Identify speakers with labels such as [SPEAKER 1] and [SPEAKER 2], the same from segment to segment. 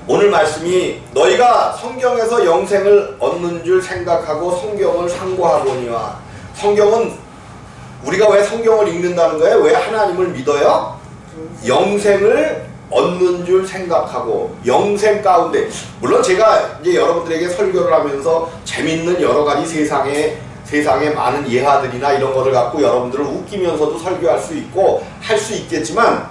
[SPEAKER 1] 오늘 말씀이 너희가 성경에서 영생을 얻는 줄 생각하고 성경을 상고하거니와. 성경은 우리가 왜 성경을 읽는다는 거예요? 왜 하나님을 믿어요? 영생을 얻는 줄 생각하고 영생 가운데, 물론 제가 이제 여러분들에게 설교를 하면서 재밌는 여러 가지 세상에 많은 예화들이나 이런 거를 갖고 여러분들을 웃기면서도 설교할 수 있고 할 수 있겠지만,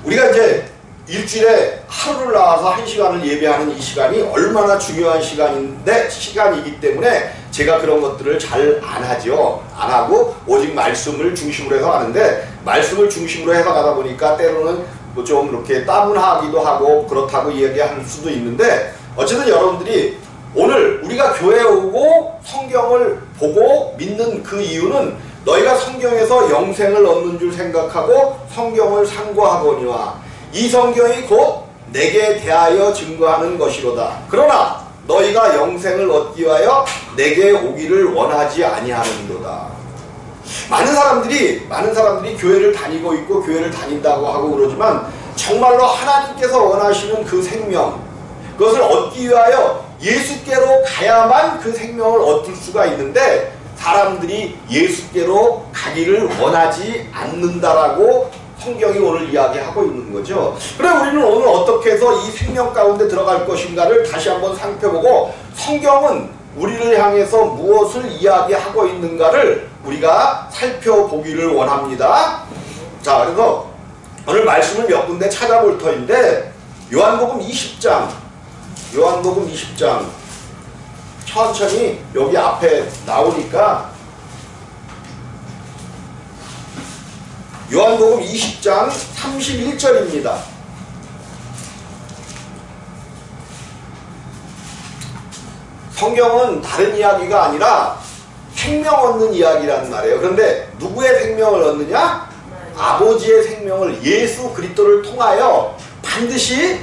[SPEAKER 1] 우리가 이제 일주일에 하루를 나와서 1시간을 예배하는 이 시간이 얼마나 중요한 시간이기 때문에 제가 그런 것들을 잘 안 하죠. 안 하고 오직 말씀을 중심으로 해서 하는데, 말씀을 중심으로 해서 가다 보니까 때로는 뭐 좀 이렇게 따분하기도 하고 그렇다고 이야기할 수도 있는데, 어쨌든 여러분들이 오늘 우리가 교회에 오고 성경을 보고 믿는 그 이유는 너희가 성경에서 영생을 얻는 줄 생각하고 성경을 상고하거니와 이 성경이 곧 내게 대하여 증거하는 것이로다. 그러나 너희가 영생을 얻기 위하여 내게 오기를 원하지 아니하는도다. 많은 사람들이 교회를 다니고 있고 교회를 다닌다고 하고 그러지만, 정말로 하나님께서 원하시는 그 생명, 그것을 얻기 위하여 예수께로 가야만 그 생명을 얻을 수가 있는데, 사람들이 예수께로 가기를 원하지 않는다라고 성경이 오늘 이야기하고 있는 거죠. 그래, 우리는 오늘 어떻게 해서 이 생명 가운데 들어갈 것인가를 다시 한번 살펴보고, 성경은 우리를 향해서 무엇을 이야기하고 있는가를 우리가 살펴보기를 원합니다. 자, 그래서 오늘 말씀을 몇 군데 찾아볼 터인데, 요한복음 20장 천천히 여기 앞에 나오니까, 요한복음 20장 31절입니다. 성경은 다른 이야기가 아니라 생명 얻는 이야기라는 말이에요. 그런데 누구의 생명을 얻느냐? 아버지의 생명을, 예수 그리스도를 통하여 반드시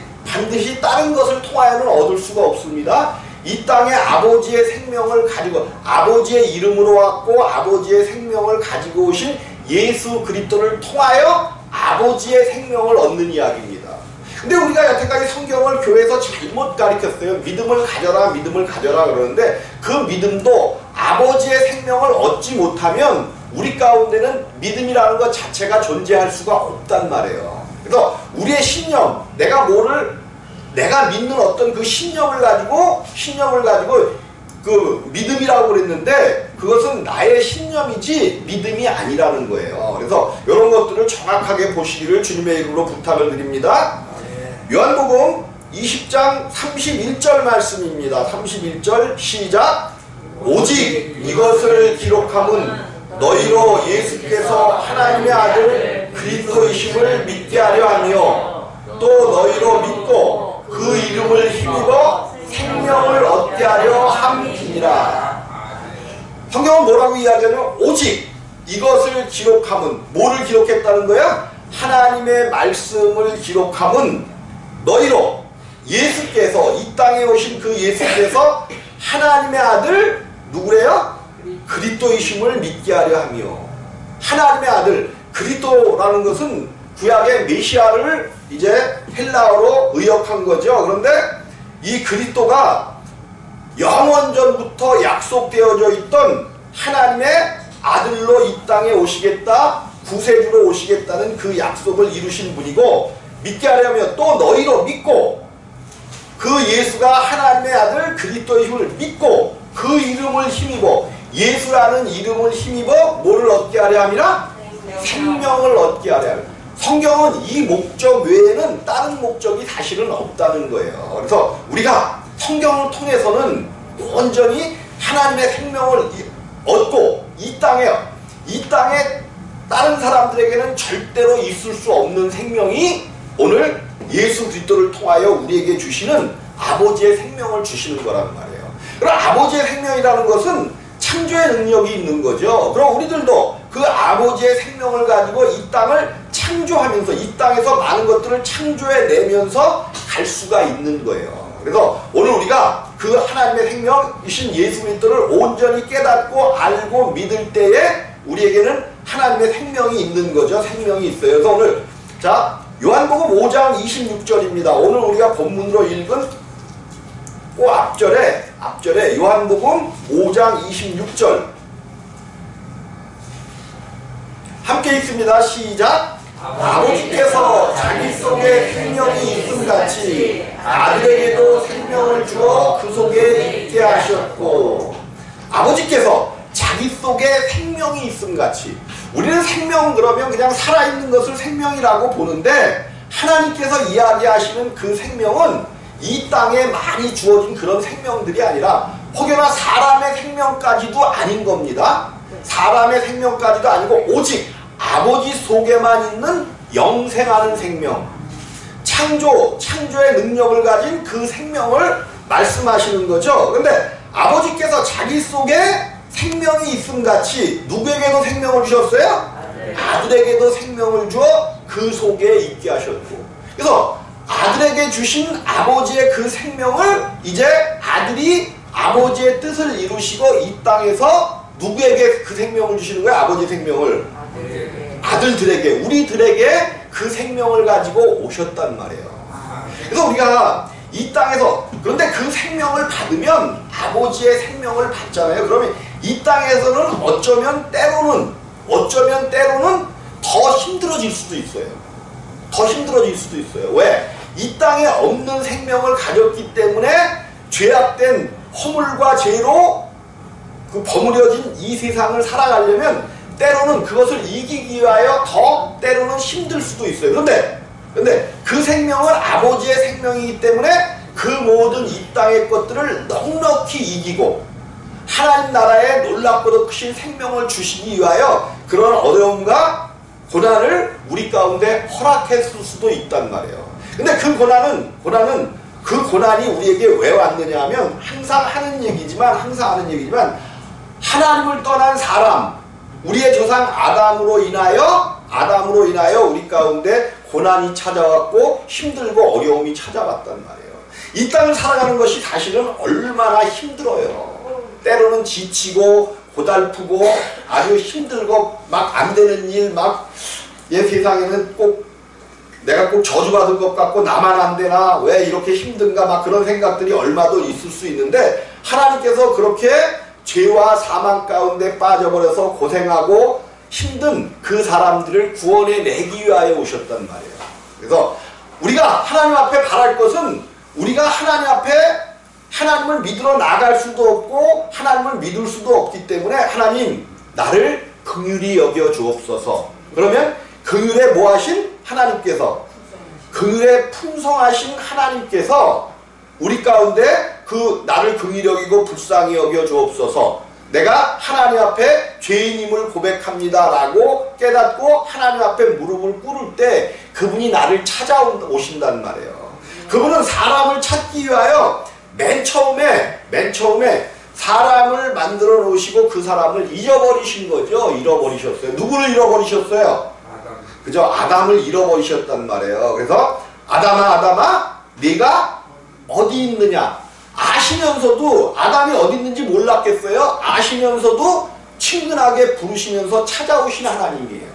[SPEAKER 1] 다른 것을 통하여는 얻을 수가 없습니다. 이 땅에 아버지의 생명을 가지고, 아버지의 이름으로 왔고 아버지의 생명을 가지고 오신 예수 그리스도를 통하여 아버지의 생명을 얻는 이야기입니다. 근데 우리가 여태까지 성경을 교회에서 잘못 가르쳤어요. 믿음을 가져라 그러는데, 그 믿음도 아버지의 생명을 얻지 못하면 우리 가운데는 믿음이라는 것 자체가 존재할 수가 없단 말이에요. 그래서 우리의 신념, 내가 믿는 어떤 그 신념을 가지고 그 믿음이라고 그랬는데, 그것은 나의 신념이지 믿음이 아니라는 거예요. 그래서 이런 것들을 정확하게 보시기를 주님의 이름으로 부탁을 드립니다. 요한복음 20장 31절 말씀입니다. 31절 시작. 오직 이것을 기록함은 너희로 예수께서 하나님의 아들 그리스도이심을 믿게 하려 하며, 또 너희로 믿고 그 이름을 힘입어 생명을 얻게 하려 함이니라. 성경은 뭐라고 이야기하냐면, 오직 이것을 기록함은, 뭐를 기록했다는 거야? 하나님의 말씀을 기록함은 너희로, 예수께서, 이 땅에 오신 그 예수께서 하나님의 아들 누구래요? 그리스도이심을 믿게 하려 하며. 하나님의 아들, 그리스도라는 것은 구약의 메시아를 이제 헬라어로 의역한 거죠. 그런데 이 그리스도가 영원전부터 약속되어져 있던 하나님의 아들로 이 땅에 오시겠다, 구세주로 오시겠다는 그 약속을 이루신 분이고, 믿게 하려면 또 너희로 믿고 그 예수가 하나님의 아들 그리스도의 힘을 믿고 그 이름을 힘입어, 예수라는 이름을 힘입어 뭐를 얻게 하려 함이라? 생명을 얻게 하려 함이라. 성경은 이 목적 외에는 다른 목적이 사실은 없다는 거예요. 그래서 우리가 성경을 통해서는 온전히 하나님의 생명을 얻고, 이 땅에 다른 사람들에게는 절대로 있을 수 없는 생명이 오늘 예수 그리스도를 통하여 우리에게 주시는 아버지의 생명을 주시는 거란 말이에요. 그럼 아버지의 생명이라는 것은 창조의 능력이 있는 거죠. 그럼 우리들도 그 아버지의 생명을 가지고 이 땅을 창조하면서, 이 땅에서 많은 것들을 창조해내면서 갈 수가 있는 거예요. 그래서 오늘 우리가 그 하나님의 생명이신 예수 그리스도를 온전히 깨닫고 알고 믿을 때에 우리에게는 하나님의 생명이 있는 거죠. 생명이 있어요. 그래서 오늘 자 요한복음 5장 26절입니다. 오늘 우리가 본문으로 읽은 그 앞절에 요한복음 5장 26절 함께 읽습니다. 시작. 아버지께서 자기 속에 생명이 있음같이 아들에게도 생명을 주어 그 속에 있게 하셨고, 아버지께서 자기 속에 생명이 있음같이, 우리는 생명 그러면 그냥 살아있는 것을 생명이라고 보는데, 하나님께서 이야기하시는 그 생명은 이 땅에 많이 주어진 그런 생명들이 아니라 혹여나 사람의 생명까지도 아닌 겁니다. 사람의 생명까지도 아니고 오직 아버지 속에만 있는 영생하는 생명, 창조의 능력을 가진 그 생명을 말씀하시는 거죠. 근데 아버지께서 자기 속에 생명이 있음같이 누구에게도 생명을 주셨어요? 아들에게도 생명을 주어 그 속에 있게 하셨고, 그래서 아들에게 주신 아버지의 그 생명을 이제 아들이 아버지의 뜻을 이루시고 이 땅에서 누구에게 그 생명을 주시는 거예요? 아버지 생명을 아들들에게, 우리들에게 그 생명을 가지고 오셨단 말이에요. 그래서 우리가 이 땅에서, 그런데 그 생명을 받으면 아버지의 생명을 받잖아요. 그러면 이 땅에서는 어쩌면 때로는 더 힘들어질 수도 있어요. 더 힘들어질 수도 있어요. 왜? 이 땅에 없는 생명을 가졌기 때문에 죄악된 허물과 죄로 그 버무려진 이 세상을 살아가려면 때로는 그것을 이기기 위하여 더 때로는 힘들 수도 있어요. 그런데 그 생명은 아버지의 생명이기 때문에 그 모든 이 땅의 것들을 넉넉히 이기고 하나님 나라에 놀랍고도 크신 생명을 주시기 위하여 그런 어려움과 고난을 우리 가운데 허락했을 수도 있단 말이에요. 근데 그 고난이 우리에게 왜 왔느냐 하면 항상 하는 얘기지만 하나님을 떠난 사람, 우리의 조상 아담으로 인하여 우리 가운데 고난이 찾아왔고 힘들고 어려움이 찾아왔단 말이에요. 이 땅을 살아가는 것이 사실은 얼마나 힘들어요. 때로는 지치고 고달프고 아주 힘들고 막 안 되는 일, 막 세상에는 내가 꼭 저주받은 것 같고 나만 안 되나, 왜 이렇게 힘든가, 막 그런 생각들이 얼마도 있을 수 있는데, 하나님께서 그렇게 죄와 사망 가운데 빠져버려서 고생하고 힘든 그 사람들을 구원해 내기 위하여 오셨단 말이에요. 그래서 우리가 하나님 앞에 바랄 것은, 우리가 하나님 앞에 하나님을 믿으러 나갈 수도 없고 하나님을 믿을 수도 없기 때문에, 하나님 나를 긍휼히 여겨 주옵소서. 그러면 긍휼에 뭐하신 하나님께서, 긍휼에 풍성하신 하나님께서 우리 가운데 그 나를 긍휼히 여기고 불쌍히 여겨 주옵소서, 내가 하나님 앞에 죄인임을 고백합니다 라고 깨닫고 하나님 앞에 무릎을 꿇을 때 그분이 나를 찾아오신단 말이에요. 그분은 사람을 찾기 위하여 맨 처음에 사람을 만들어 놓으시고 그 사람을 잊어버리신 거죠. 잃어버리셨어요. 누구를 잃어버리셨어요? 그죠? 아담을 잃어버리셨단 말이에요. 그래서 아담아 네가 어디 있느냐, 아시면서도, 아담이 어디 있는지 몰랐겠어요? 아시면서도 친근하게 부르시면서 찾아오신 하나님이에요.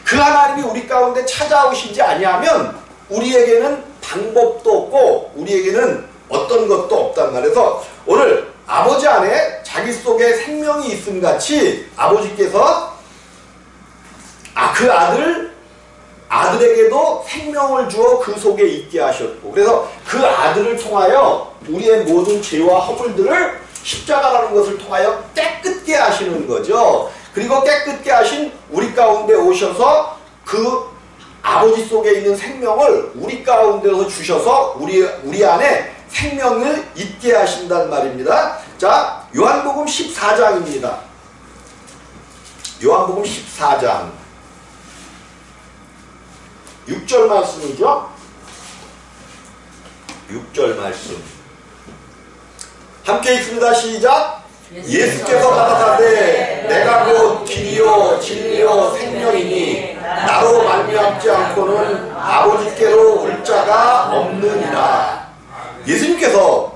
[SPEAKER 1] 그 하나님이 우리 가운데 찾아오시지 아니하면 우리에게는 방법도 없고 우리에게는 어떤 것도 없단 말이에서, 오늘 아버지 안에 자기 속에 생명이 있음같이 아버지께서 그 아들에게도 생명을 주어 그 속에 있게 하셨고, 그래서 그 아들을 통하여 우리의 모든 죄와 허물들을 십자가라는 것을 통하여 깨끗게 하시는 거죠. 그리고 깨끗게 하신 우리 가운데 오셔서 그 아버지 속에 있는 생명을 우리 가운데서 주셔서 우리 안에 생명을 있게 하신단 말입니다. 자, 요한복음 14장입니다. 요한복음 14장 6절 말씀이죠. 6절 말씀 함께 읽습니다. 시작. 예수께서 가라사대 내가 곧 길이요 진리요 생명이니 나로 말미암지 않고는 아버지께로 올 자가 없느니라. 예수님께서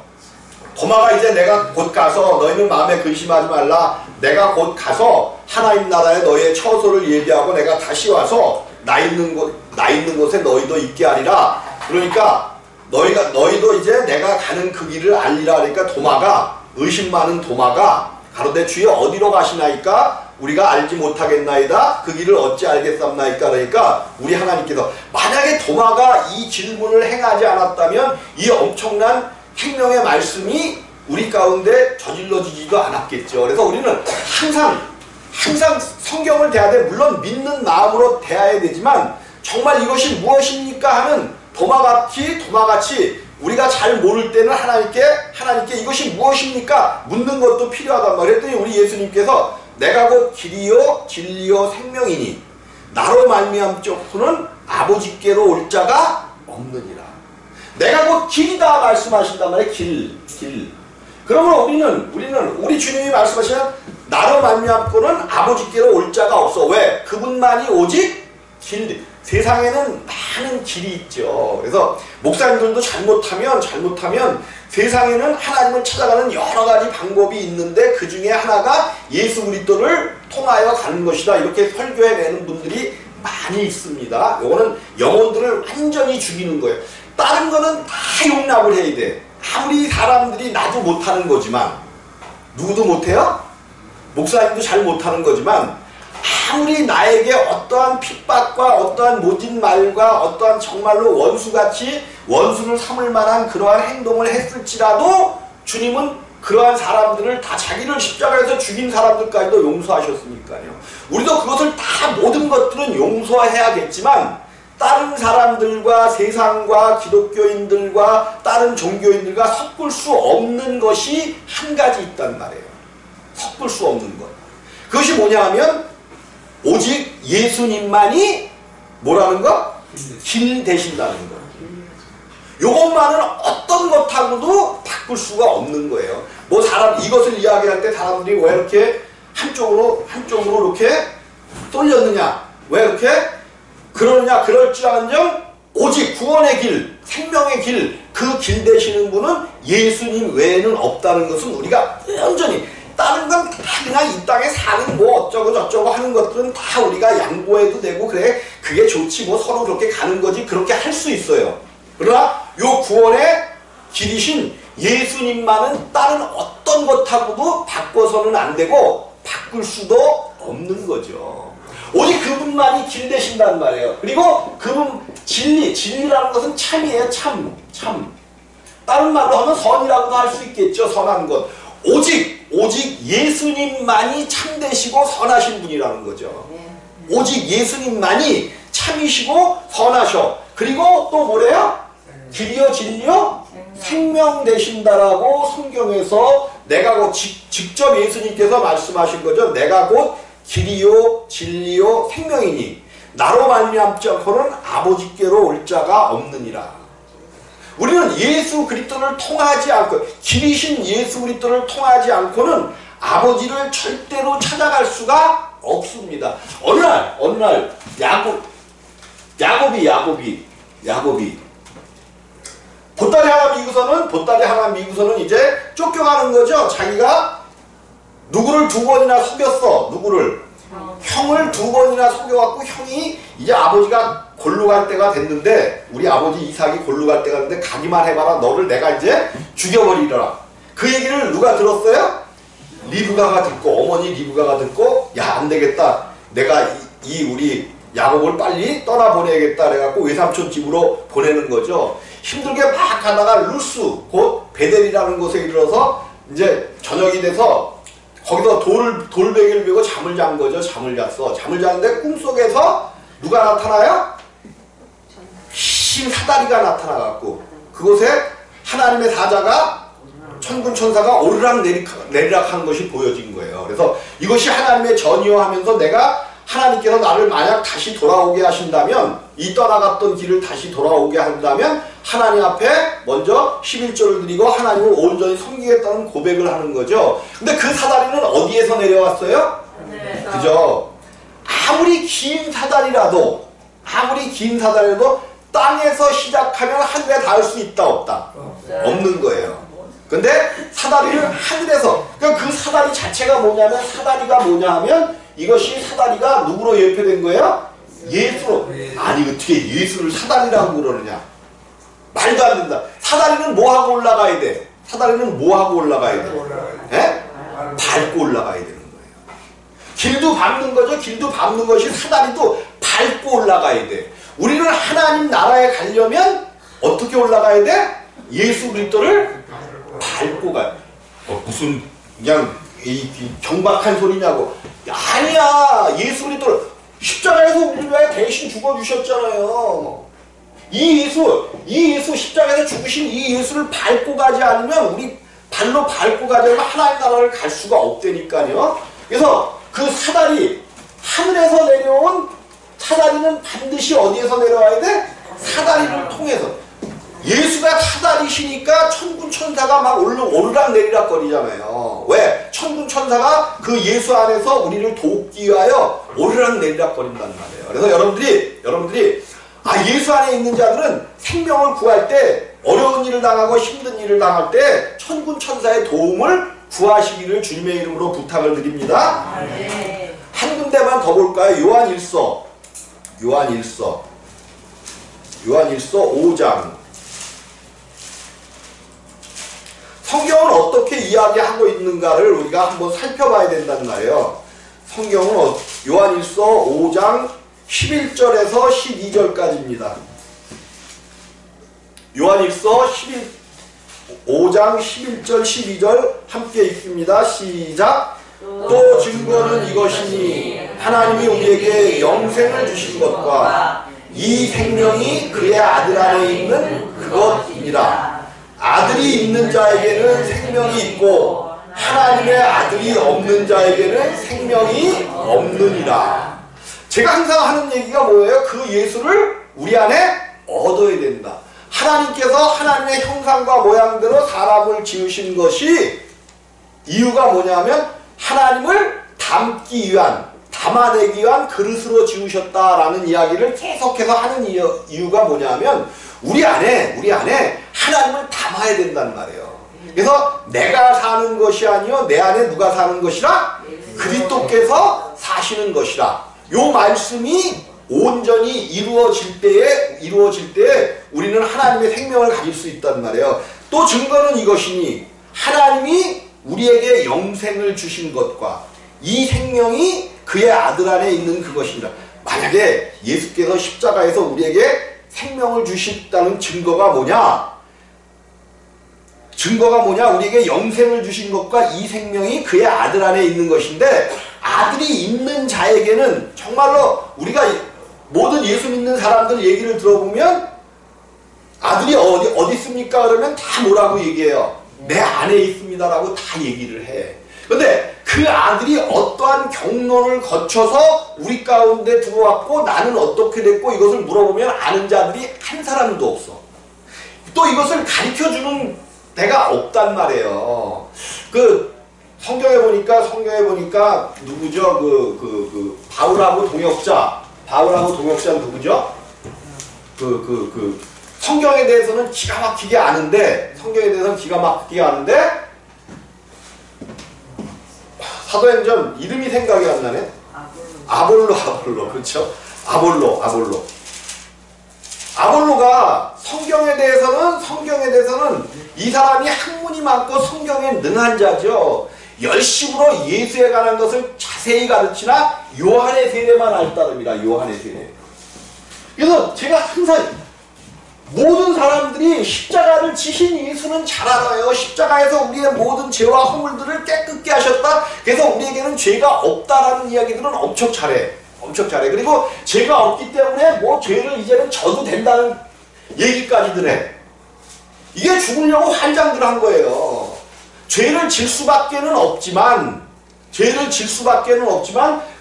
[SPEAKER 1] 도마가 이제 내가 곧 가서 너희는 마음에 근심하지 말라, 내가 곧 가서 하나님 나라에 너희의 처소를 예비하고 내가 다시 와서 나 있는 나 있는 곳에 너희도 있게 하리라. 그러니까 너희도 이제 내가 가는 그 길을 알리라. 그러니까 도마가, 의심 많은 도마가 가로되 주여 어디로 가시나이까 우리가 알지 못하겠나이다. 그 길을 어찌 알겠삼나이까. 그러니까 우리 하나님께서 만약에 도마가 이 질문을 행하지 않았다면 이 엄청난 생명의 말씀이 우리 가운데 저질러지지도 않았겠죠. 그래서 우리는 항상 성경을 대해야 돼. 물론 믿는 마음으로 대해야 되지만 정말 이것이 무엇입니까 하는 도마같이 우리가 잘 모를 때는 하나님께 이것이 무엇입니까 묻는 것도 필요하단 말이에요. 그랬더니 우리 예수님께서 내가 곧 길이요 진리요 생명이니 나로 말미암고는 아버지께로 올 자가 없느니라. 내가 곧 길이다 말씀하신단 말이에요. 길. 그러면 우리 주님이 말씀하시면 나로 말미암고는 아버지께로 올 자가 없어. 왜? 그분만이 오직 길. 세상에는 많은 길이 있죠. 그래서 목사님들도 잘못하면 세상에는 하나님을 찾아가는 여러 가지 방법이 있는데 그 중에 하나가 예수 그리스도를 통하여 가는 것이다. 이렇게 설교해내는 분들이 많이 있습니다. 이거는 영혼들을 완전히 죽이는 거예요. 다른 거는 다 용납을 해야 돼. 아무리 사람들이 나도 못하는 거지만 누구도 못해요? 목사님도 잘 못하는 거지만 아무리 나에게 어떠한 핍박과 어떠한 모진 말과 어떠한 정말로 원수를 삼을 만한 그러한 행동을 했을지라도 주님은 그러한 사람들을 다 자기를 십자가에서 죽인 사람들까지도 용서하셨으니까요. 우리도 그것을 다 모든 것들은 용서해야겠지만 다른 사람들과 세상과 기독교인들과 다른 종교인들과 섞을 수 없는 것이 한 가지 있단 말이에요. 섞을 수 없는 것. 그것이 뭐냐 하면 오직 예수님만이 뭐라는 거? 길 되신다는 거. 요것만은 어떤 것하고도 바꿀 수가 없는 거예요. 뭐 이것을 이야기할 때 사람들이 왜 이렇게 한쪽으로 이렇게 쏠렸느냐? 왜 이렇게 그러느냐? 그럴지라는정 오직 구원의 길, 생명의 길, 그 길 되시는 분은 예수님 외에는 없다는 것은 우리가 온전히 다른 건 다 그냥 이 땅에 사는 뭐 어쩌고 저쩌고 하는 것들은 다 우리가 양보해도 되고 그래 그게 좋지 뭐 서로 그렇게 가는 거지 그렇게 할 수 있어요. 그러나 요 구원의 길이신 예수님만은 다른 어떤 것하고도 바꿔서는 안 되고 바꿀 수도 없는 거죠. 오직 그분만이 길 되신단 말이에요. 그리고 그분 진리라는 것은 참이에요. 참. 다른 말로 하면 선이라고도 할 수 있겠죠. 선한 것. 오직 예수님만이 참되시고 선하신 분이라는 거죠. 오직 예수님만이 참이시고 선하셔. 그리고 또 뭐래요? 길이요 진리요 생명 되신다라고 성경에서 내가 곧 직접 예수님께서 말씀하신 거죠. 내가 곧 길이요 진리요 생명이니 나로 말미암지 않고는 아버지께로 올 자가 없느니라. 우리는 예수 그리스도를 통하지 않고 길이신 예수 그리스도를 통하지 않고는 아버지를 절대로 찾아갈 수가 없습니다. 어느 날 야곱이 보따리 하나 미고서는 이제 쫓겨가는 거죠. 자기가 누구를 2번이나 속였어. 형을 2번이나 속여갖고 형이 이제 아버지가 골로 갈 때가 됐는데 우리 아버지 이삭이 골로 갈 때가 됐는데 가기만 해봐라. 너를 내가 이제 죽여버리더라. 그 얘기를 누가 들었어요? 리브가가 듣고 어머니 리브가가 듣고 야 안되겠다. 내가 우리 야곱을 빨리 떠나보내야겠다. 그래갖고 외삼촌 집으로 보내는 거죠. 힘들게 막 가다가 루스 곧 베델이라는 곳에 이르러서 이제 저녁이 돼서 거기서 돌베개를 베고 잠을 잔 거죠. 잠을 자는데 꿈속에서 누가 나타나요? 흰 사다리가 나타나갖고 그곳에 하나님의 사자가 천군 천사가 오르락 내리락 하는 것이 보여진 거예요. 그래서 이것이 하나님의 전이요 하면서 내가 하나님께서 나를 만약 다시 돌아오게 하신다면 이 떠나갔던 길을 다시 돌아오게 한다면 하나님 앞에 먼저 11조를 드리고 하나님을 온전히 섬기겠다는 고백을 하는 거죠. 근데 그 사다리는 어디에서 내려왔어요? 네. 그죠? 아무리 긴 사다리라도 땅에서 시작하면 하늘에 닿을 수 있다 없다? 없는 거예요. 근데 사다리를 하늘에서 그러니까 그 사다리 자체가 뭐냐면 사다리가 뭐냐 하면 이것이 사다리가 누구로 예표된 거예요? 예수로. 아니 어떻게 예수를 사다리라고 그러느냐. 말도 안 된다. 사다리는 뭐하고 올라가야 돼? 사다리는 뭐하고 올라가야 돼? 예? 밟고 올라가야 되는 거예요. 길도 밟는 거죠. 길도 밟는 것이 사다리도 밟고 올라가야 돼. 우리는 하나님 나라에 가려면 어떻게 올라가야 돼? 예수 그리스도를 밟고 가요. 무슨 그냥 이 경박한 소리냐고. 아니야. 예수 그리스도를 십자가에서 우리를 위해 대신 죽어주셨잖아요. 이 예수 십자가에서 죽으신 이 예수를 밟고 가지 않으면 우리 발로 밟고 가지 않으면 하나님 나라를 갈 수가 없다니까요. 그래서 그 사다리 하늘에서 내려온 사다리는 반드시 어디에서 내려와야 돼? 사다리를 통해서. 예수가 사다리시니까 천군 천사가 막 오르락 내리락 거리잖아요. 왜? 천군 천사가 그 예수 안에서 우리를 돕기 위하여 오르락 내리락 거린단 말이에요. 그래서 여러분들이 예수 안에 있는 자들은 생명을 구할 때 어려운 일을 당하고 힘든 일을 당할 때 천군 천사의 도움을 구하시기를 주님의 이름으로 부탁을 드립니다. 네. 한 군데만 더 볼까요? 요한일서 5장. 성경은 어떻게 이야기하고 있는가를 우리가 한번 살펴봐야 된단 말이에요. 성경은 요한일서 5장 11절에서 12절까지입니다. 요한일서 5장 11절 12절 함께 읽습니다. 시작. 또 증거는 이것이니 하나님이 우리에게 영생을 주신 것과 이 생명이 그의 아들 안에 있는 그것이니라. 아들이 있는 자에게는 생명이 있고 하나님의 아들이 없는 자에게는 생명이 없느니라. 제가 항상 하는 얘기가 뭐예요? 그 예수를 우리 안에 얻어야 된다. 하나님께서 하나님의 형상과 모양대로 사람을 지으신 것이 이유가 뭐냐면 하나님을 담기 위한, 담아내기 위한 그릇으로 지으셨다라는 이야기를 계속해서 하는 이유가 뭐냐면 우리 안에 하나님을 담아야 된단 말이에요. 그래서 내가 사는 것이 아니요 내 안에 누가 사는 것이라? 그리스도께서 사시는 것이라. 요 말씀이 온전히 이루어질 때에 우리는 하나님의 생명을 가질 수 있단 말이에요. 또 증거는 이것이니 하나님이 우리에게 영생을 주신 것과 이 생명이 그의 아들 안에 있는 그것입니다. 만약에 예수께서 십자가에서 우리에게 생명을 주셨다는 증거가 뭐냐? 우리에게 영생을 주신 것과 이 생명이 그의 아들 안에 있는 것인데, 아들이 있는 자에게는 정말로 우리가 모든 예수 믿는 사람들 얘기를 들어보면 아들이 어디 있습니까? 그러면 다 뭐라고 얘기해요? 내 안에 있습니다라고 다 얘기를 해. 근데 그 아들이 어떠한 경로를 거쳐서 우리 가운데 들어왔고 나는 어떻게 됐고 이것을 물어보면 아는 자들이 한 사람도 없어. 또 이것을 가르쳐주는 데가 없단 말이에요. 그 성경에 보니까 누구죠? 바울하고 동역자 누구죠? 성경에 대해서는 기가 막히게 아는데 사도행전 이름이 생각이 안 나네. 아볼로 그렇죠? 아볼로가 성경에 대해서는 이 사람이 학문이 많고 성경에 능한 자죠. 열심으로 예수에 관한 것을 자세히 가르치나 요한의 세례만 알 따름이라. 요한의 세례. 그래서 제가 항상 모든 사람들이 십자가를 지신 예수는 잘 알아요. 십자가에서 우리의 모든 죄와 허물들을 깨끗게 하셨다. 그래서 우리에게는 죄가 없다라는 이야기들은 엄청 잘해. 그리고 죄가 없기 때문에 뭐 죄를 이제는 져도 된다는 얘기까지들 해. 이게 죽으려고 환장들 한 거예요. 죄를 질 수밖에는 없지만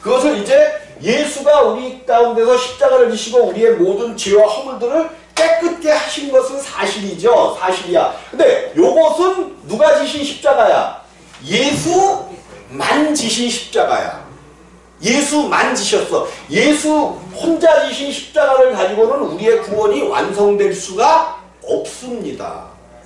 [SPEAKER 1] 그것을 이제 예수가 우리 가운데서 십자가를 지시고 우리의 모든 죄와 허물들을 깨끗게 하신 것은 사실이야. 근데 요것은 누가 지신 십자가야? 예수만 지신 십자가야. 예수만 지셨어. 예수 혼자 지신 십자가를 가지고는 우리의 구원이 완성될 수가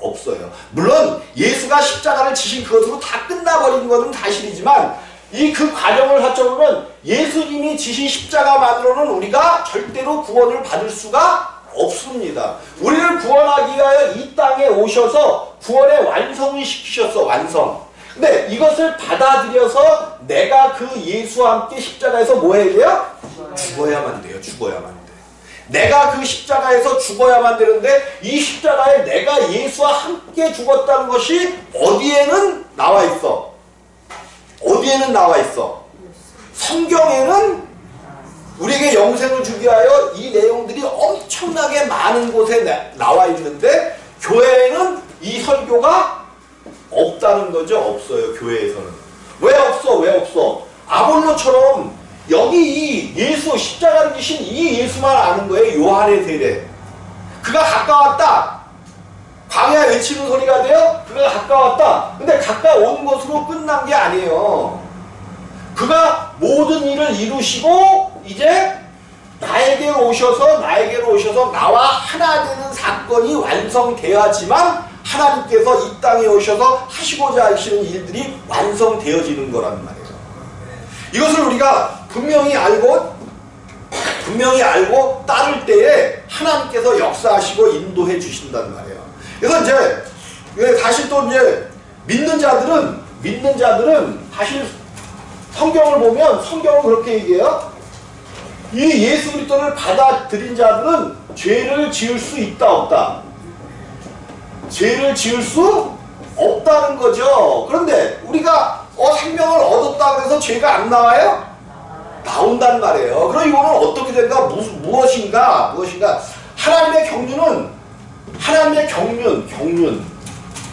[SPEAKER 1] 없어요. 물론 예수가 십자가를 지신 그것으로 다 끝나버린 것은 사실이지만 이 그 과정을 사정하면 예수님이 지신 십자가만으로는 우리가 절대로 구원을 받을 수가 없습니다. 우리를 구원하기 위하여 이 땅에 오셔서 구원의 완성을 시키셨어. 완성. 근데 이것을 받아들여서 내가 그 예수와 함께 십자가에서 뭐 해야 돼요? 죽어야만 돼요. 죽어야만 돼. 내가 그 십자가에서 죽어야만 되는데 이 십자가에 내가 예수와 함께 죽었다는 것이 어디에는 나와 있어? 어디에는 나와 있어? 성경에는 우리에게 영생을 주기 위하여 이 내용들이 엄청나게 많은 곳에 나와 있는데 교회에는 이 설교가 없다는 거죠. 없어요. 교회에서는. 왜 없어? 왜 없어? 아볼로처럼 여기 이 예수 십자가를 지신 이 예수만 아는 거예요. 요한의 세례. 그가 가까웠다. 광야 외치는 소리가 돼요. 그가 가까웠다. 근데 가까운 것으로 끝난 게 아니에요. 그가 모든 일을 이루시고 이제 나에게로 오셔서 나와 하나 되는 사건이 완성되어야지만 하나님께서 이 땅에 오셔서 하시고자 하시는 일들이 완성되어지는 거란 말이에요. 이것을 우리가 분명히 알고 따를 때에 하나님께서 역사하시고 인도해 주신단 말이에요. 그래서 이제 사실 또 이제 믿는 자들은 사실 성경을 보면 성경은 그렇게 얘기해요. 이 예수 그리스도를 받아들인 자들은 죄를 지을 수 있다 없다? 죄를 지을 수 없다는 거죠. 그런데 우리가 생명을 얻었다 그래서 죄가 안 나와요? 나온단 말이에요. 그럼 이거는 어떻게 된가? 무엇인가? 하나님의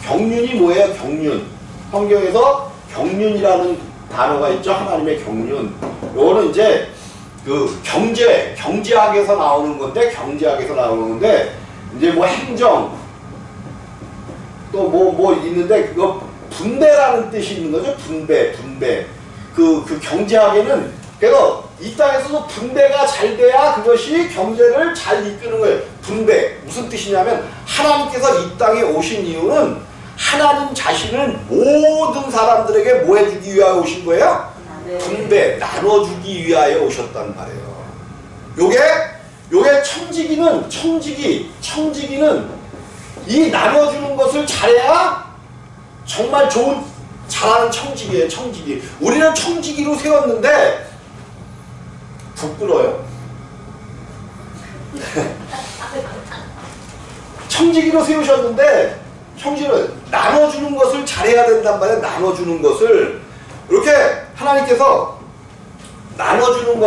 [SPEAKER 1] 경륜이 뭐예요? 경륜. 성경에서 경륜이라는 단어가 있죠. 하나님의 경륜. 요거는 이제 그 경제학에서 나오는 건데, 이제 뭐 행정, 또 뭐 있는데, 그거 분배라는 뜻이 있는 거죠. 분배. 그 경제학에는, 그래서 이 땅에서도 분배가 잘 돼야 그것이 경제를 잘 이끄는 거예요. 분배. 무슨 뜻이냐면, 하나님께서 이 땅에 오신 이유는 하나님 자신을 모든 사람들에게 뭐 해주기 위하여 오신 거예요? 분배, 나눠주기 위하여 오셨단 말이에요. 요게 청지기는 이 나눠주는 것을 잘해야 정말 잘하는 청지기예요. 청지기. 우리는 청지기로 세웠는데 부끄러워요. 청지기로 세우셨는데 청지기를 나눠주는 것을 잘해야 된단 말이에요. 나눠주는 것을 이렇게 하나님께서 나눠주는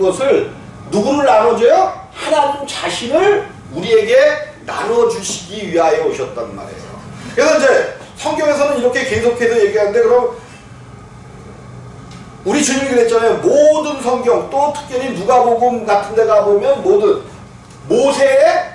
[SPEAKER 1] 것을 누구를 나눠줘요? 하나님 자신을 우리에게 나눠주시기 위하여 오셨단 말이에요. 그래서 이제 성경에서는 이렇게 계속해서 얘기하는데, 그럼 우리 주님이 그랬잖아요. 모든 성경, 또 특별히 누가복음 같은 데 가보면 모든 모세의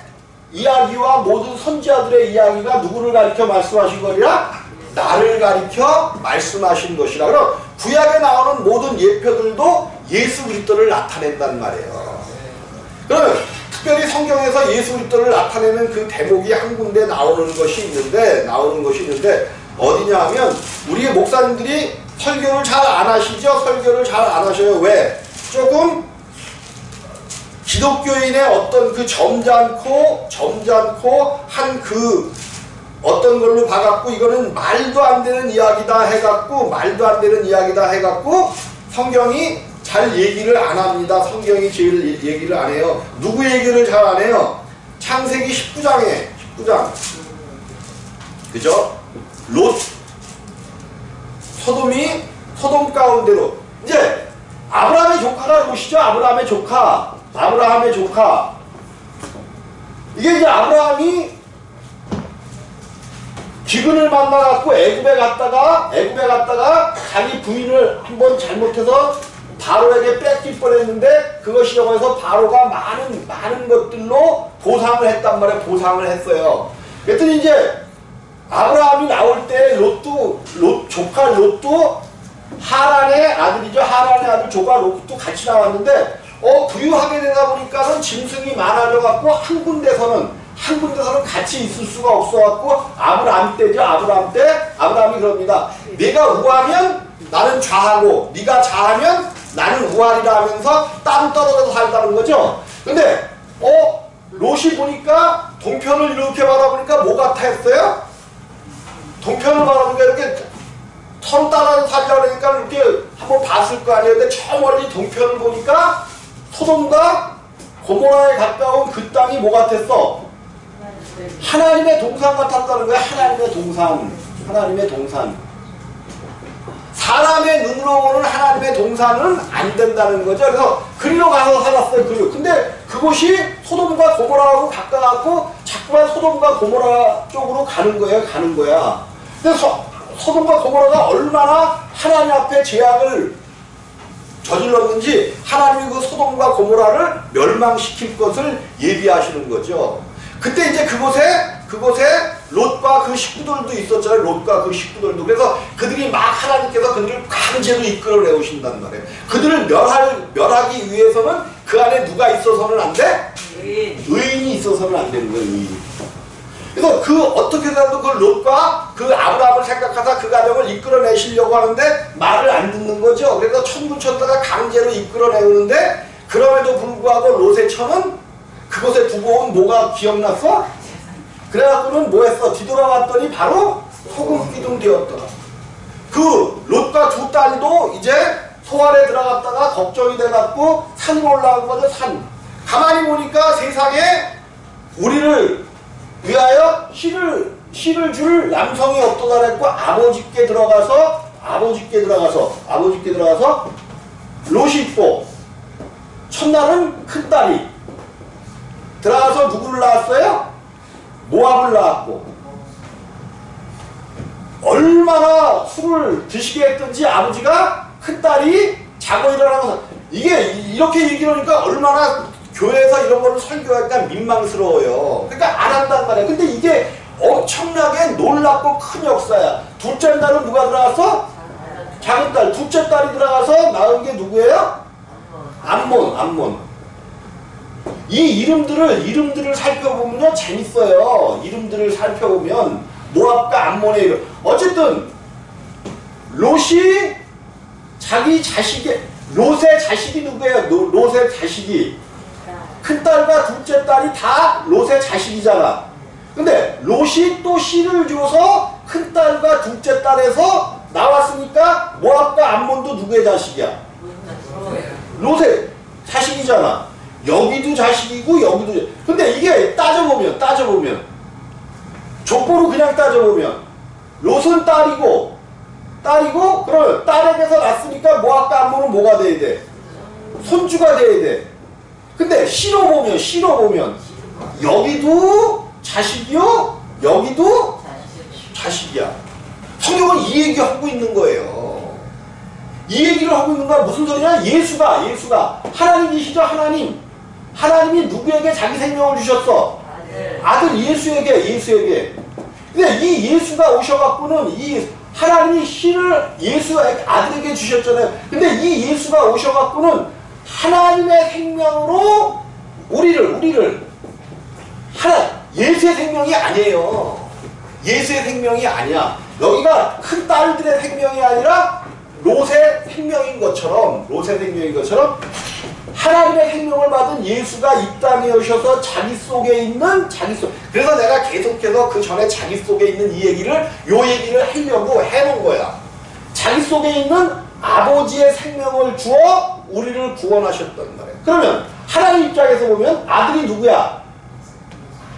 [SPEAKER 1] 이야기와 모든 선지자들의 이야기가 누구를 가리켜 말씀하신 거리라? 나를 가리켜 말씀하신 것이라. 그럼 구약에 나오는 모든 예표들도 예수 그리스도를 나타낸단 말이에요. 그러면 특별히 성경에서 예수 그리스도를 나타내는 그 대목이 한 군데 나오는 것이 있는데 어디냐 하면 우리의 목사님들이 설교를 잘 안 하시죠? 설교를 잘 안 하셔요. 왜? 조금 기독교인의 어떤 그 점잖고 한 그 어떤 걸로 봐갖고 이거는 말도 안 되는 이야기다 해갖고 성경이 잘 얘기를 안 합니다. 성경이 제일 얘기를 안 해요. 누구 얘기를 잘 안 해요? 창세기 19장 그죠? 롯 소돔 가운데로 이제 아브라함의 조카가 롯이죠. 아브라함의 조카 이게 이제 아브라함이 기근을 만나갖고 애굽에 갔다가 자기 부인을 한번 잘못해서 바로에게 뺏길 뻔했는데 그것이라고 해서 바로가 많은 것들로 보상을 했단 말이에요. 보상을 했어요. 그랬더니 이제 아브라함이 나올 때 조카 롯도 하란의 아들이죠. 하란의 아들 조카 롯도 같이 나왔는데 부유하게 되다 보니까는 짐승이 많아져갖고 한 군데서는 같이 있을 수가 없어갖고 아브라함 때죠. 아브라함이 그럽니다. 내가 우하면 나는 좌하고 네가 좌하면 나는 우하리라 하면서 땅 떨어져서 살다는 거죠. 근데 롯이 보니까 동편을 이렇게 바라보니까 뭐 같아 했어요? 동편을 바라보니까 이렇게 선 따라서 살려고 그러니까 이렇게 한번 봤을 거 아니에요. 근데 저 멀리 동편을 보니까 소돔과 고모라에 가까운 그 땅이 뭐 같았어? 하나님의 동산 같았다는 거야. 하나님의 동산. 하나님의 동산. 사람의 눈으로 보는 하나님의 동산은 안 된다는 거죠. 그래서 그리로 가서 살았어요. 그리로. 근데 그곳이 소돔과 고모라하고 가까웠고 자꾸만 소돔과 고모라 쪽으로 가는 거예요. 가는 거야. 근데 소돔과 고모라가 얼마나 하나님 앞에 죄악을 저질렀는지 하나님이 그 소돔과 고모라를 멸망시킬 것을 예비하시는 거죠. 그때 이제 그곳에 롯과 그 식구들도 있었잖아요. 롯과 그 식구들도. 그래서 그들이 막 하나님께서 그들을 강제로 이끌어내오신단 말이에요. 그들을 멸하기 위해서는 그 안에 누가 있어서는 안 돼? 의인이 있어서는 안 되는 거예요. 의인. 그래서 어떻게 해서도 그 롯과 그 아브라함을 생각하다 그 가정을 이끌어내시려고 하는데 말을 안 듣는 거죠. 그래서 천군천사가 강제로 이끌어내오는데 그럼에도 불구하고 롯의 처는 그곳에 두고 온 뭐가 기억났어? 그래갖고는 뭐 했어? 뒤돌아봤더니 바로 소금기둥 되었더라. 그 롯과 두 딸도 이제 소알에 들어갔다가 걱정이 돼갖고 산으로 올라간 거죠. 산. 가만히 보니까 세상에 우리를 위하여 씨를 줄 남성이 없도다 그랬고 아버지께 들어가서 롯이 있고 첫날은 큰딸이 들어가서 누구를 낳았어요? 모압을 낳았고 얼마나 술을 드시게 했던지 아버지가 큰딸이 자고 일어나면서 이게 이렇게 얘기를 하니까 얼마나 교회에서 이런 거를 설교하니까 민망스러워요. 그러니까 안 한단 말이야. 근데 이게 엄청나게 놀랍고 큰 역사야. 둘째 날은 누가 들어가서? 작은 딸. 둘째 딸이 들어가서 낳은 게 누구예요? 암몬. 이 이름들을 살펴보면요 재밌어요. 이름들을 살펴보면 모압과 암몬의 이름. 어쨌든 롯이 자기 롯의 자식이 누구예요? 롯의 자식이 큰딸과 둘째 딸이 다 롯의 자식이잖아. 근데 롯이 또 씨를 줘서 큰딸과 둘째 딸에서 나왔으니까 모압과 암몬도 누구의 자식이야? 롯의 자식이잖아. 여기도 자식이고 여기도. 근데 이게 따져보면 족보로 그냥 따져보면 롯은 딸이고 그럼 딸에게서 났으니까 모압과 암몬은 뭐가 돼야 돼? 손주가 돼야 돼. 근데 씨로 보면 여기도 자식이요 여기도 자식이야. 성경은 이 얘기하고 있는 거예요. 이 얘기를 하고 있는 거야. 무슨 소리냐? 예수가 하나님이시죠. 하나님이 누구에게 자기 생명을 주셨어? 아들 예수에게. 근데 이 예수가 오셔갖고는 이 하나님이 씨를 예수 아들에게 주셨잖아요. 근데 이 예수가 오셔갖고는 하나님의 생명으로 우리를 예수의 생명이 아니에요. 예수의 생명이 아니야. 여기가 큰 딸들의 생명이 아니라 롯의 생명인 것처럼 하나님의 생명을 받은 예수가 이 땅에 오셔서 자기 속에 그래서 내가 계속해서 그 전에 자기 속에 있는 요 얘기를 하려고 해놓은 거야. 자기 속에 있는 아버지의 생명을 주어 우리를 구원하셨단 말이에요. 그러면 하나님 입장에서 보면 아들이 누구야?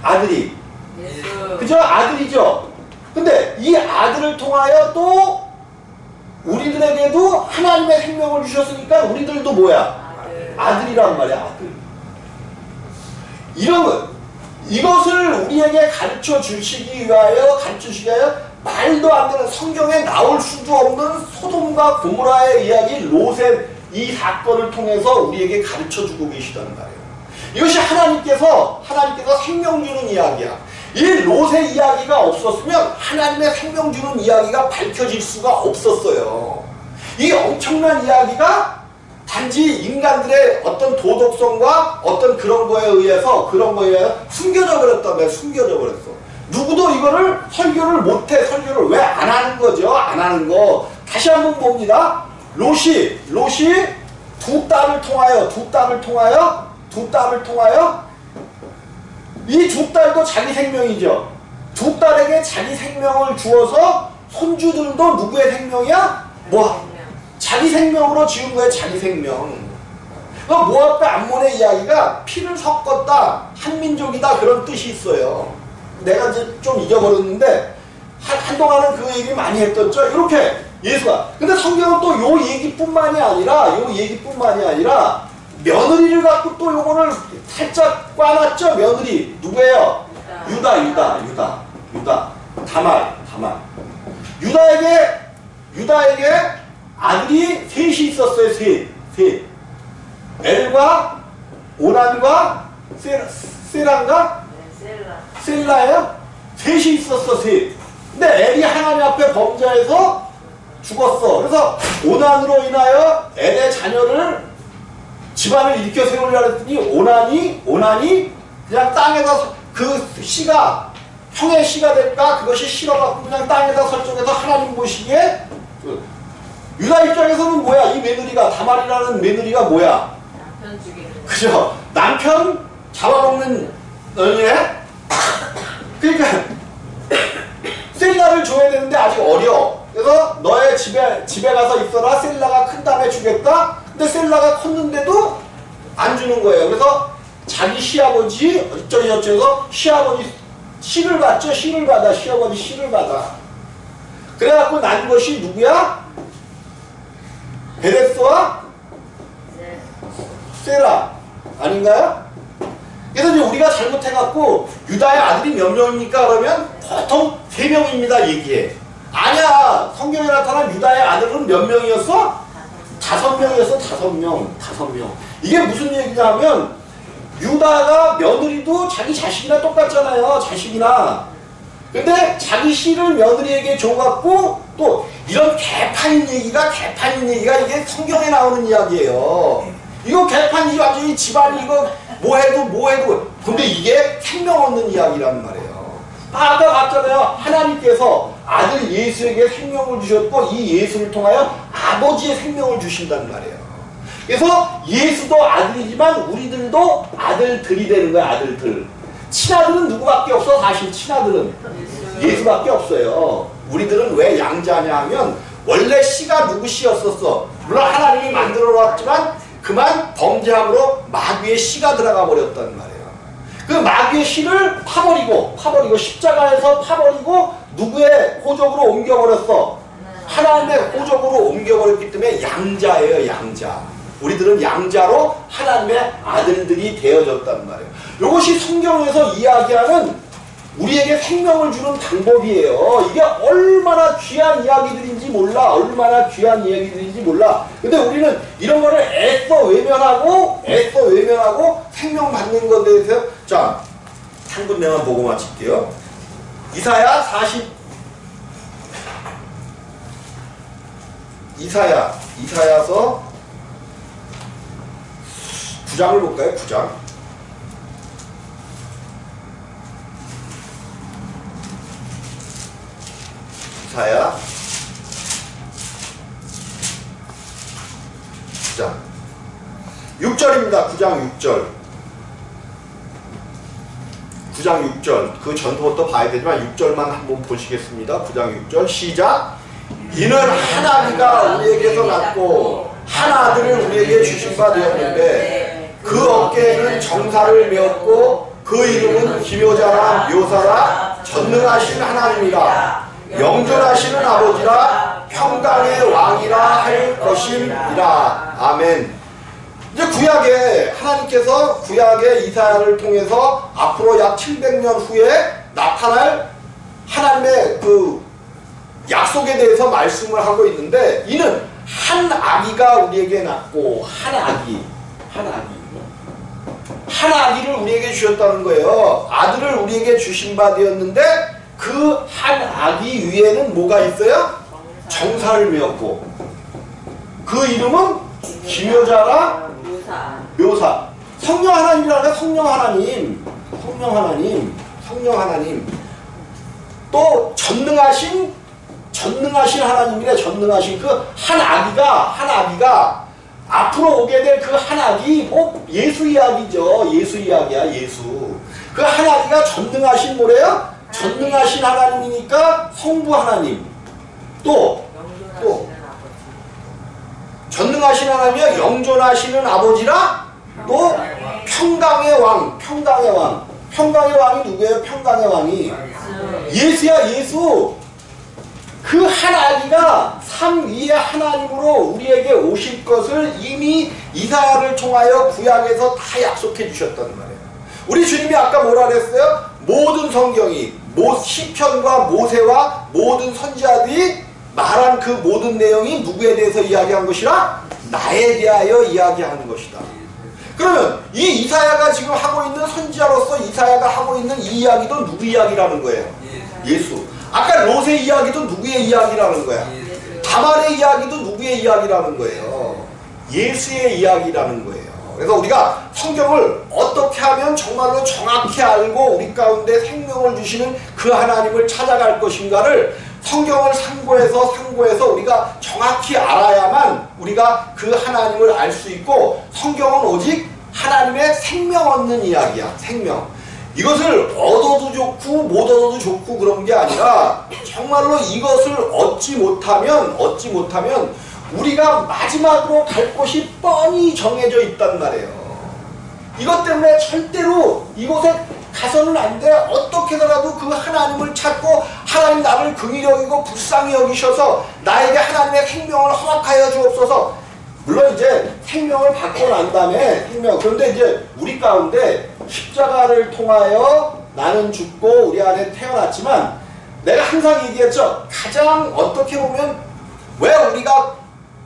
[SPEAKER 1] 아들이. 예수. 그죠? 아들이죠. 근데 이 아들을 통하여 또 우리들에게도 하나님의 생명을 주셨으니까 우리들도 뭐야? 아들이란 말이야. 아들. 이것을 우리에게 가르쳐 주시기 위하여 말도 안 되는 성경에 나올 수도 없는 소돔과 고모라의 이야기, 롯의 이 사건을 통해서 우리에게 가르쳐 주고 계시다는 말이에요. 이것이 하나님께서 생명 주는 이야기야. 이 롯의 이야기가 없었으면 하나님의 생명 주는 이야기가 밝혀질 수가 없었어요. 이 엄청난 이야기가 단지 인간들의 어떤 도덕성과 어떤 그런 거에 의해서 숨겨져 버렸단 숨겨져 버렸어. 누구도 이거를 설교를 못해. 설교를 왜 안 하는 거죠? 안 하는 거. 다시 한번 봅니다. 롯이 두 딸을 통하여 이 두 딸도 자기 생명이죠. 두 딸에게 자기 생명을 주어서 손주들도 누구의 생명이야? 자기 생명으로 지은 거예요. 자기 생명. 모압과 암몬의 이야기가 피를 섞었다, 한민족이다 그런 뜻이 있어요. 내가 이제 좀 잊어버렸는데 한동안은 그 얘기 많이 했었죠. 이렇게 예수가. 근데 성경은 또 요 얘기뿐만이 아니라 며느리를 갖고 또 요거를 살짝 꽈놨죠. 며느리 누구예요? 유다. 다말. 유다에게 아들이 셋이 있었어요. 셋. 엘과 오난과 셀란가? 셀라예요? 셋이 있었어. 셋. 근데 엘이 하나님 앞에 범죄해서 죽었어. 그래서 오난으로 인하여 엘의 자녀를 집안을 일으켜 세우려고 했더니 오난이 그냥 땅에다 그 씨가 형의 씨가 될까? 그것이 싫어갖고 그냥 땅에다 설정해서 하나님 보시기에 유다 입장에서는 뭐야? 이 며느리가 다말이라는 며느리가 뭐야?
[SPEAKER 2] 남편 죽이는.
[SPEAKER 1] 그죠? 남편 잡아먹는 너네? 그러니까 셀라를 줘야 되는데 아직 어려. 그래서 너의 집에 가서 있어라. 셀라가 큰 다음에 주겠다. 근데 셀라가 컸는데도 안 주는 거예요. 그래서 자기 시아버지 어쩌고저쩌고 시아버지 씨를 받죠. 시아버지 씨를 받아. 그래갖고 난 것이 누구야? 베레스와 세라 아닌가요? 그래서 이제 우리가 잘못해갖고 유다의 아들이 몇 명입니까? 그러면 보통 3명입니다 얘기해. 아니야. 성경에 나타난 유다의 아들은 몇 명이었어? 5명이었어. 5명. 이게 무슨 얘기냐면 유다가 며느리도 자기 자식이나 똑같잖아요. 자식이나. 근데 자기 씨를 며느리에게 줘갖고 또 이런 개판인 얘기가 이게 성경에 나오는 이야기예요. 이거 개판이 완전히 집안이 이거 뭐해도 근데 이게 생명 얻는 이야기란 말이에요. 아까 봤잖아요. 하나님께서 아들 예수에게 생명을 주셨고 이 예수를 통하여 아버지의 생명을 주신단 말이에요. 그래서 예수도 아들이지만 우리들도 아들들이 되는 거야. 아들들. 친아들은 누구밖에 없어? 사실 친아들은 예수밖에 없어요. 우리들은 왜 양자냐 하면 원래 씨가 누구 씨였었어. 물론 하나님이 만들어 놨지만 그만 범죄함으로 마귀의 씨가 들어가 버렸단 말이에요. 그 마귀의 씨를 파버리고 십자가에서 파버리고 누구의 호적으로 옮겨버렸어? 하나님의 호적으로 옮겨버렸기 때문에 양자예요. 양자. 우리들은 양자로 하나님의 아들들이 되어졌단 말이에요. 이것이 성경에서 이야기하는 우리에게 생명을 주는 방법이에요. 이게 얼마나 귀한 이야기들인지 몰라. 근데 우리는 이런 거를 애써 외면하고 생명 받는 것에 대해서 자, 한 군데만 보고 마칠게요. 이사야서 9장을 볼까요? 9장. 이사야 9장 6절입니다. 9장 6절. 그 전부터 봐야 되지만 6절만 한번 보시겠습니다. 9장 6절 시작. 이는 하나님과 우리에게서 낳고 한 아들을 우리에게 주신 바 되었는데 그 어깨에는 정사를 메었고 그 이름은 기묘자라 묘사라 전능하신 하나님이라 영존하시는 아버지라 평강의 왕이라 할 것임이라. 아멘. 이제 구약에 하나님께서 구약의 이사야를 통해서 앞으로 약 700년 후에 나타날 하나님의 그 약속에 대해서 말씀을 하고 있는데 이는 한 아기가 우리에게 낳고 한 아기를 우리에게 주셨다는 거예요. 아들을 우리에게 주신 바 되었는데 그 한 아기 위에는 뭐가 있어요? 정사를 메었고 그 이름은 기묘자라 묘사. 성령 하나님이라는 성령 하나님 또 전능하신 전능하신 하나님이래. 전능하신 그 한 아기가 앞으로 오게 될 그 한 아기 뭐 예수 이야기죠. 예수 이야기야. 예수. 그 한 아기가 전능하신 뭐래요? 전능하신 하나님이니까 성부 하나님. 또 전능하신 하나님이야. 영존하시는 아버지라. 또 평강의 왕. 평강의 왕이 누구예요? 평강의 왕이 예수야. 예수. 그 한 아기가 삼위의 하나님으로 우리에게 오실 것을 이미 이사야를 통하여 구약에서 다 약속해 주셨단 말이에요. 우리 주님이 아까 뭐라 그랬어요? 모든 성경이 시편과 모세와 모든 선지자들이 말한 그 모든 내용이 누구에 대해서 이야기한 것이라? 나에 대하여 이야기하는 것이다. 그러면 이 이사야가 지금 하고 있는 선지자로서 이사야가 하고 있는 이 이야기도 누구 이야기라는 거예요? 예수. 아까 롯의 이야기도 누구의 이야기라는 거야? 다말의 이야기도 누구의 이야기라는 거예요? 예수의 이야기라는 거예요. 그래서 우리가 성경을 어떻게 하면 정말로 정확히 알고 우리 가운데 생명을 주시는 그 하나님을 찾아갈 것인가를 성경을 상고해서 우리가 정확히 알아야만 우리가 그 하나님을 알 수 있고, 성경은 오직 하나님의 생명 얻는 이야기야. 생명. 이것을 얻어도 좋고 못 얻어도 좋고 그런 게 아니라 정말로 이것을 얻지 못하면 우리가 마지막으로 갈 곳이 뻔히 정해져 있단 말이에요. 이것 때문에 절대로 이곳에 가서는 안 돼. 어떻게 해서라도 그 하나님을 찾고 하나님 나를 긍휼히 여기고 불쌍히 여기셔서 나에게 하나님의 생명을 허락하여 주옵소서. 물론 이제 생명을 받고 난 다음에 그런데 이제 우리 가운데 십자가를 통하여 나는 죽고 우리 안에 태어났지만, 내가 항상 얘기했죠. 가장 어떻게 보면 왜 우리가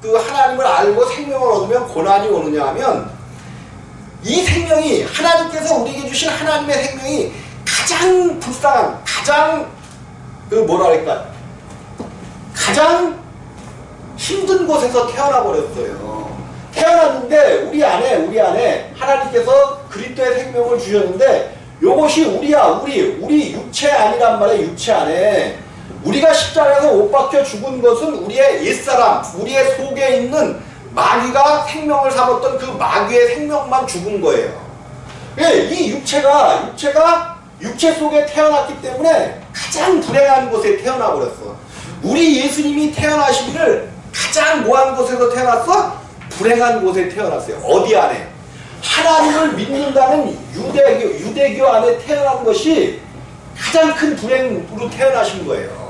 [SPEAKER 1] 그 하나님을 알고 생명을 얻으면 고난이 오느냐 하면, 이 생명이 하나님께서 우리에게 주신 하나님의 생명이 가장 불쌍한, 가장 가장 힘든 곳에서 태어나 버렸어요. 태어났는데 우리 안에 하나님께서 그리스도의 생명을 주셨는데, 요것이 우리 육체 아니란 말이에요. 육체 안에 우리가 십자가에서 못 박혀 죽은 것은 우리의 옛사람, 우리의 속에 있는 마귀가 생명을 삼았던 그 마귀의 생명만 죽은 거예요. 이 육체가 육체 속에 태어났기 때문에 가장 불행한 곳에 태어나 버렸어. 우리 예수님이 태어나시기를 가장 뭐한 곳에서 태어났어? 불행한 곳에 태어났어요. 어디 안에? 하나님을 믿는다는 유대교 안에 태어난 것이 가장 큰 불행으로 태어나신 거예요.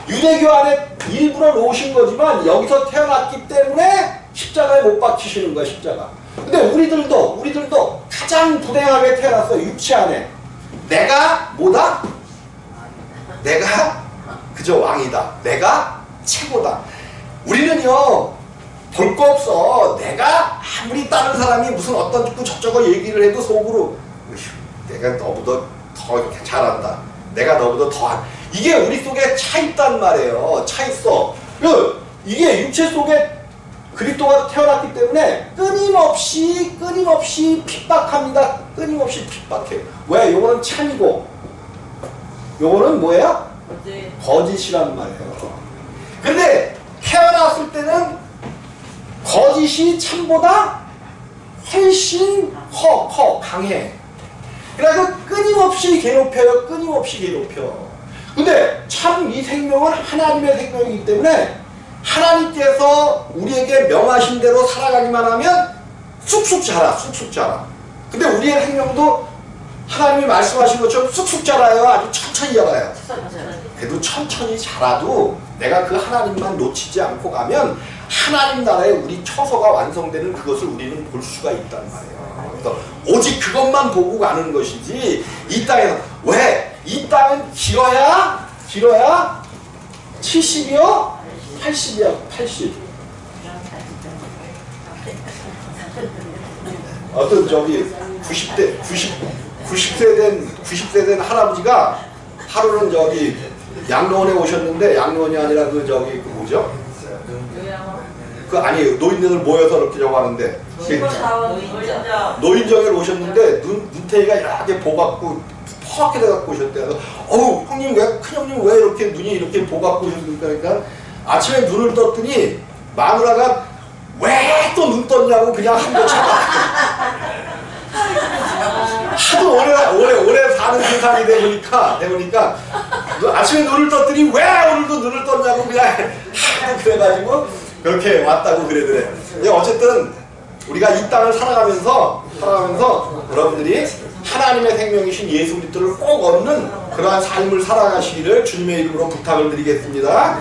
[SPEAKER 1] 유대교 안에 일부러 놓으신 거지만 여기서 태어났기 때문에 십자가에 못 박히시는 거야. 십자가. 근데 우리들도 가장 불행하게 태어났어요. 육체 안에. 내가 뭐다? 내가 그저 왕이다. 내가 최고다. 우리는요, 볼 거 없어. 내가 아무리 다른 사람이 무슨 어떤 저쩌고 얘기를 해도 속으로 내가 너보다 더 잘한다. 내가 너보다 더 이게 우리 속에 차 있단 말이에요. 차 있어. 이게 육체 속에 그리스도가 태어났기 때문에 끊임없이 핍박합니다. 끊임없이 핍박해요. 왜? 요거는 참이고 요거는 뭐예요? 거짓이란 말이에요. 근데 태어났을 때는 거짓이 참보다 훨씬 강해. 그래서 끊임없이 괴롭혀요. 근데 참 이 생명은 하나님의 생명이기 때문에 하나님께서 우리에게 명하신 대로 살아가기만 하면 쑥쑥 자라. 근데 우리의 생명도 하나님이 말씀하신 것처럼 쑥쑥 자라요? 아주 천천히 자라요? 그래도 천천히 자라도 내가 그 하나님만 놓치지 않고 가면 하나님 나라에 우리 처소가 완성되는 그것을 우리는 볼 수가 있단 말이에요. 그래서 오직 그것만 보고 가는 것이지, 이 땅에서 왜? 이 땅은 길어야 70이요? 80이야. 80. 어떤 90세 된 할아버지가 하루는 양로원에 오셨는데, 양로원이 아니라 노인들 모여서 이렇게 하는데, 노인정에 오셨는데 눈탱이가 이렇게 보갖고 퍼렇게 돼갖고 오셨대요. 그래서 어우 형님 왜 큰형님 왜 이렇게 눈이 이렇게 보갖고 오셨습니까? 그러니까 아침에 눈을 떴더니 마누라가 왜 또 눈 떴냐고 그냥 한번 쳐봐. 하도 오래 사는 세상이 되보니까 아침에 눈을 떴더니 왜 오늘도 눈을 떴냐고 그냥 하도 그래가지고 그렇게 왔다고 그러더래. 어쨌든 우리가 이 땅을 살아가면서 여러분들이 하나님의 생명이신 예수 그리스도를 꼭 얻는 그러한 삶을 살아가시기를 주님의 이름으로 부탁을 드리겠습니다.